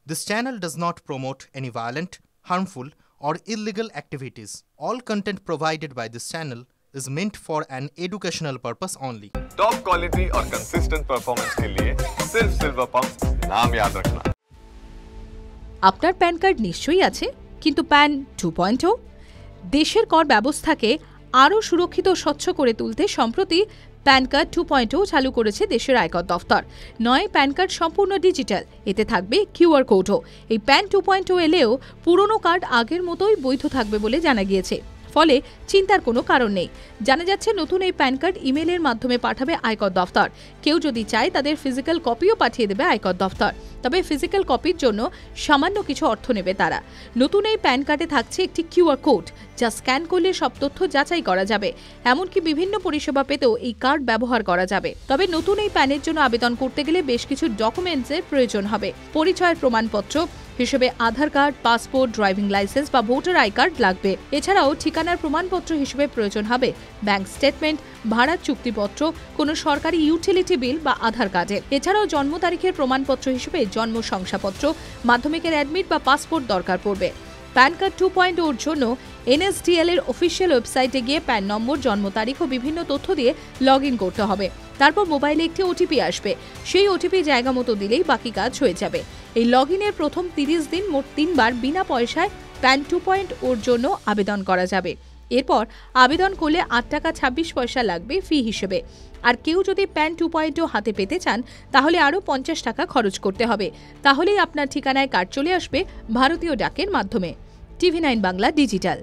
This channel does not promote any violent, harmful, or illegal activities. All content provided by this channel is meant for an educational purpose only. Top quality और consistent performance के लिए सिर्फ silver pump नाम याद रखना। আপনার pan card নিশ্চয়ই আছে, কিন্তু প্যান 2.0 দেশের কর ব্যবস্থাকে আরও সুরক্ষিত ও স্বচ্ছ করে তুলতে সম্প্রতি প্যান কার্ড 2.0 চালু করেছে দেশের আয়কর দফতর। নয় প্যান কার্ড সম্পূর্ণ ডিজিটাল, এতে থাকবে কিউআর কোডও। এই প্যান 2.0 এলেও পুরনো কার্ড আগের মতোই বৈধ থাকবে বলে জানা গিয়েছে, ফলে চিন্তার কোনো কারণ নেই। জানা যাচ্ছে নতুন এই প্যান কার্ড ইমেলের মাধ্যমে পাঠাবে আয়কর দফতর। কেউ যদি চায় তাদের ফিজিক্যাল কপিও পাঠিয়ে দেবে আয়কর দফতর, তবে ফিজিক্যাল কপির জন্য সামান্য কিছু অর্থ নেবে তারা। নতুন এই প্যান কার্ডে থাকছে একটি কিউআর কোড, যা স্ক্যান করলে সব তথ্য যাচাই করা যাবে। এমনকি বিভিন্ন পরিষেবা পেতেও এই কার্ড ব্যবহার করা যাবে। তবে নতুন এই প্যানের জন্য আবেদন করতে গেলে বেশ কিছু ডকুমেন্টসের প্রয়োজন হবে। পরিচয়ের প্রমাণপত্র হিসেবে আধার কার্ড, পাসপোর্ট, ড্রাইভিং লাইসেন্স বা ভোটার আই কার্ড লাগবে। এছাড়াও ঠিকানার প্রমাণপত্র হিসেবে প্রয়োজন হবে ব্যাংক স্টেটমেন্ট, ভাড়ার চুক্তিপত্র, কোনো সরকারি ইউটিলিটি বিল বা আধার কার্ডের। এছাড়াও জন্ম তারিখের প্রমাণপত্র হিসেবে জন্ম শংসাপত্র, মাধ্যমিকের অ্যাডমিট বা পাসপোর্ট দরকার পড়বে। প্যান কার্ড 2.0 জন্য NSDL এর অফিসিয়াল ওয়েবসাইটে গিয়ে প্যান নম্বর, জন্ম তারিখ ও বিভিন্ন তথ্য দিয়ে লগ ইন করতে হবে। তারপর মোবাইলে একটি ওটিপি আসবে, সেই ওটিপি জায়গা মতো দিলেই বাকি কাজ হয়ে যাবে। এই লগ ইনের প্রথম 30 দিন মোট 3 বার বিনা পয়সায় প্যান 2.0 জন্য আবেদন করা যাবে। এরপর আবেদন করলে 8 টাকা 26 পয়সা লাগবে ফি হিসেবে। আর কেউ যদি প্যান 2.0 হাতে পেতে চান তাহলে আরও 50 টাকা খরচ করতে হবে। তাহলেই আপনার ঠিকানায় কার্ড চলে আসবে ভারতীয় ডাকের মাধ্যমে। TV9 Bangla digital.